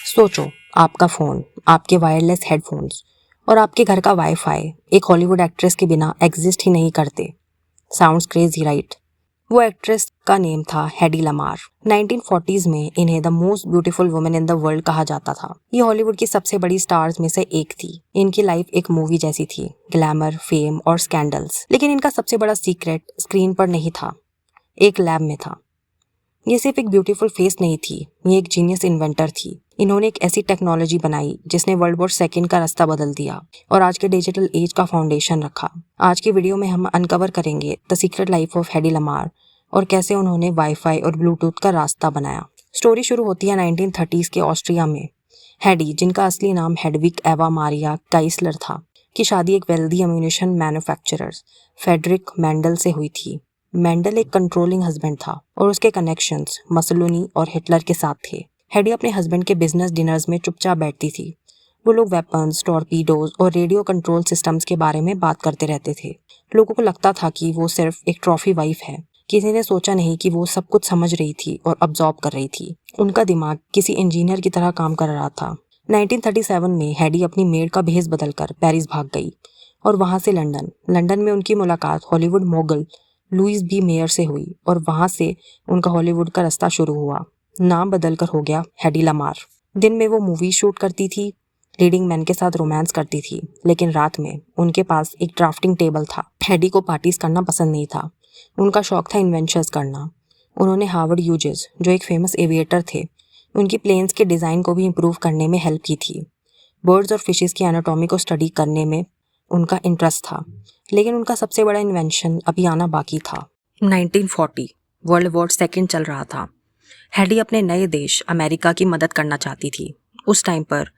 सोचो, आपका फ़ोन, आपके वायरलेस हेडफोन्स और आपके घर का वाईफाई एक हॉलीवुड एक्ट्रेस के बिना एग्जिस्ट ही नहीं करते। Sounds crazy right? वो एक्ट्रेस का नेम था हेडी लमार। 1940s में इन्हें the most beautiful woman in the world कहा जाता था। ये हॉलीवुड की सबसे बड़ी स्टार्स में से एक थी। इनकी लाइफ एक मूवी जैसी थी, ग्लैमर, फेम और स्कैंडल्स। लेकिन इनका सबसे बड़ा सीक्रेट स्क्रीन पर नहीं था, एक लैब में था। ये सिर्फ एक ब्यूटीफुल फेस नहीं थी, ये एक जीनियस इन्वेंटर थी। इन्होंने एक ऐसी टेक्नोलॉजी बनाई जिसने वर्ल्ड वॉर सेकेंड का रास्ता बदल दिया और आज के डिजिटल एज का फाउंडेशन रखा। आज की वीडियो में हम अनकवर करेंगे the secret life of Heidi Lamar और कैसे उन्होंने वाईफाई और ब्लूटूथ का रास्ता बनाया। स्टोरी शुरू होती है 1930s के ऑस्ट्रिया में। हेडी, जिनका असली नाम हेडविग एवा मारिया काइसलर था, की शादी एक wealthy ammunition manufacturer Friedrich Mandl से हुई थी। मेंडल एक कंट्रोलिंग हस्बैंड था और उसके कनेक्शंस मसोलिनी और हिटलर के साथ थे। हेडी अपने हस्बैंड के बिजनेस डिनर्स में चुपचाप बैठती थी। वो लोग वेपन्स, टॉर्पीडोज और रेडियो कंट्रोल सिस्टम्स के बारे में बात करते रहते थे। लोगों को लगता था कि वो सिर्फ एक ट्रॉफी वाइफ है। किसी ने सोचा नहीं कि वो सब कुछ समझ रही थी और अब्जॉर्ब कर रही थी। उनका दिमाग किसी इंजीनियर की तरह काम कर रहा था। 1937 में हेडी अपनी मेड का भेस बदलकर पेरिस भाग गई और वहां से लंदन में उनकी मुलाकात Hollywood mogul Louis B Mayer से हुई और वहां से उनका हॉलीवुड का रास्ता शुरू हुआ। नाम बदलकर हो गया हेडी लमार। दिन में वो मूवी शूट करती थी, लीडिंग मैन के साथ रोमांस करती थी, लेकिन रात में उनके पास एक ड्राफ्टिंग टेबल था। हेडी को पार्टीज करना पसंद नहीं था, उनका शौक था इन्वेंशंस करना। उन्होंने हार्वर्ड ह्यूजेस, जो एक फेमस एविएटर थे, उनकी प्लेन्स के डिज़ाइन को भी इम्प्रूव करने में हेल्प की थी। बर्ड्स और फिशेस की एनाटॉमी को स्टडी करने में उनका इंटरेस्ट था, लेकिन उनका सबसे बड़ा इन्वेंशन अभी आना बाकी था। 1940 वर्ल्ड वॉर सेकेंड चल रहा था। हेडी अपने नए देश अमेरिका की मदद करना चाहती थी। उस टाइम पर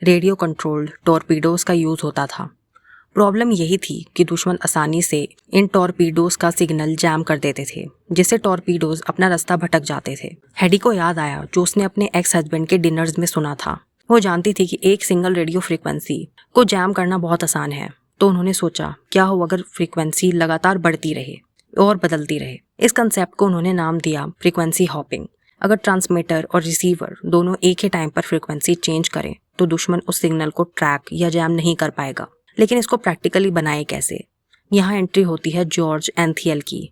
रेडियो कंट्रोल्ड टॉर्पीडोज का यूज़ होता था। प्रॉब्लम यही थी कि दुश्मन आसानी से इन टॉर्पीडोज का सिग्नल जैम कर देते थे, जिससे टॉर्पीडोज अपना रास्ता भटक जाते थे। हेडी को याद आया जो उसने अपने एक्स हस्बैंड के डिनर्स में सुना था। वो जानती थी कि एक सिंगल रेडियो फ्रीक्वेंसी को जैम करना बहुत आसान है। तो उन्होंने सोचा, क्या हो अगर फ्रीक्वेंसी लगातार बढ़ती रहे और बदलती रहे। इस कंसेप्ट को उन्होंने नाम दिया फ्रीक्वेंसी हॉपिंग। अगर ट्रांसमीटर और रिसीवर दोनों एक ही टाइम पर फ्रीक्वेंसी चेंज करें तो दुश्मन उस सिग्नल को ट्रैक या जैम नहीं कर पाएगा। लेकिन इसको प्रैक्टिकली बनाए कैसे? यहाँ एंट्री होती है जॉर्ज एंथियल की।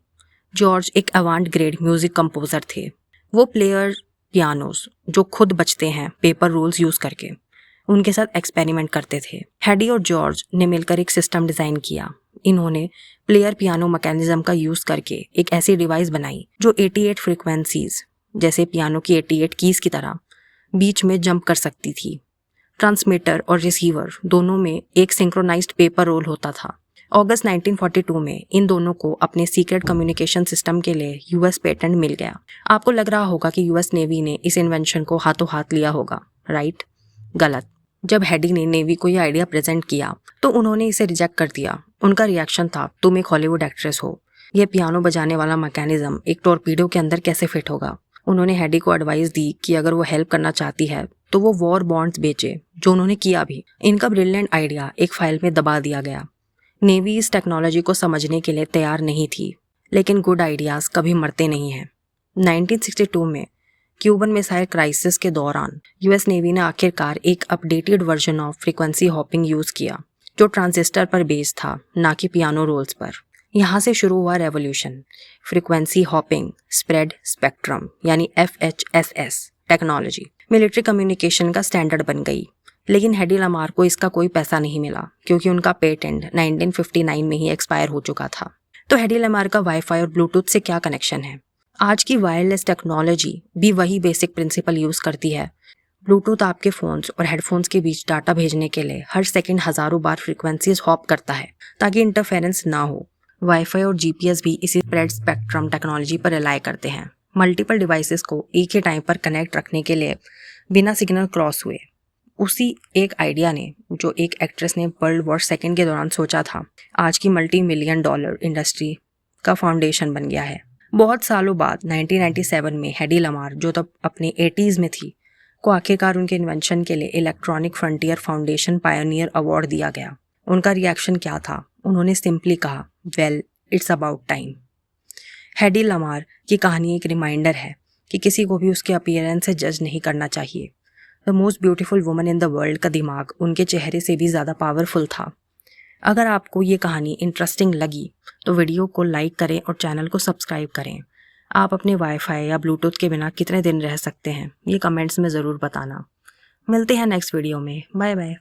जॉर्ज एक अवांट ग्रेड म्यूजिक कंपोजर थे। वो प्लेयर पियानोस जो खुद बजते हैं पेपर रूल्स यूज करके, उनके साथ एक्सपेरिमेंट करते थे। हेडी और जॉर्ज ने मिलकर एक सिस्टम डिजाइन किया। इन्होंने प्लेयर पियानो मैकेनिज्म का यूज करके एक ऐसी डिवाइस बनाई जो 88 फ्रीक्वेंसीज, जैसे पियानो की 88 कीज की तरह, बीच में जंप कर सकती थी। ट्रांसमीटर और रिसीवर दोनों में एक सिंक्रोनाइज्ड पेपर रोल होता था। अगस्त 1942 में इन दोनों को अपने सीक्रेट कम्युनिकेशन सिस्टम के लिए यूएस पेटेंट मिल गया। आपको लग रहा होगा कि यूएस नेवी ने इस इन्वेंशन को हाथों हाथ लिया होगा, राइट? गलत। जब हेडी ने नेवी को यह आइडिया प्रेजेंट किया तो उन्होंने इसे रिजेक्ट कर दिया। उनका रिएक्शन था, तुम एक हॉलीवुड एक्ट्रेस हो, यह पियानो बजाने वाला मैकेनिज्म एक टॉर्पीडो के अंदर कैसे फिट होगा। उन्होंने हेडी को एडवाइस दी कि अगर वो हेल्प करना चाहती है तो वो वॉर बॉन्ड्स बेचे, जो उन्होंने किया भी। इनका ब्रिलियंट आइडिया एक फाइल में दबा दिया गया। नेवी इस टेक्नोलॉजी को समझने के लिए तैयार नहीं थी, लेकिन गुड आइडियाज कभी मरते नहीं हैं। 1962 में क्यूबन मिसाइल क्राइसिस के दौरान यूएस नेवी ने आखिरकार एक updated version of frequency hopping use किया, जो ट्रांजिस्टर पर बेस्ड था, ना कि पियानो रोल्स पर। यहाँ से शुरू हुआ revolution. Frequency hopping spread spectrum यानी FHSS टेक्नोलॉजी मिलिट्री कम्युनिकेशन का स्टैंडर्ड बन गई। लेकिन हेडी लमार को इसका कोई पैसा नहीं मिला, क्योंकि उनका पेटेंट 1959 में ही एक्सपायर हो चुका था। तो हेडी लमार का वाईफाई और ब्लूटूथ से क्या कनेक्शन है? आज की वायरलेस टेक्नोलॉजी भी वही बेसिक प्रिंसिपल यूज करती है। ब्लूटूथ आपके फोन्स और हेडफोन्स के बीच डाटा भेजने के लिए हर सेकंड हजारों बार फ्रीक्वेंसीज हॉप करता है, ताकि इंटरफेरेंस ना हो। वाईफाई और जीपीएस भी इसी स्प्रेड स्पेक्ट्रम टेक्नोलॉजी पर रिलाई करते हैं। मल्टीपल डिवाइसेस को एक ही टाइम पर कनेक्ट रखने के लिए बिना सिग्नल क्रॉस हुए। उसी एक आइडिया ने, जो एक एक्ट्रेस ने वर्ल्ड वॉर सेकेंड के दौरान सोचा था, आज की $multi-million इंडस्ट्री का फाउंडेशन बन गया है। बहुत सालों बाद 1997 में हेडी लमार, जो तब अपने 80s में थी, को आखिरकार उनके इन्वेंशन के लिए electronic frontier foundation pioneer award दिया गया। उनका रिएक्शन क्या था? उन्होंने सिंपली कहा, well, it's about time. Heidi Lamar की कहानी एक रिमाइंडर है कि किसी को भी उसके अपीयरेंस से जज नहीं करना चाहिए। The most beautiful woman in the world का दिमाग उनके चेहरे से भी ज़्यादा पावरफुल था। अगर आपको ये कहानी इंटरेस्टिंग लगी तो वीडियो को लाइक करें और चैनल को सब्सक्राइब करें। आप अपने वाईफाई या ब्लूटूथ के बिना कितने दिन रह सकते हैं, ये कमेंट्स में ज़रूर बताना। मिलते हैं नेक्स्ट वीडियो में। Bye bye.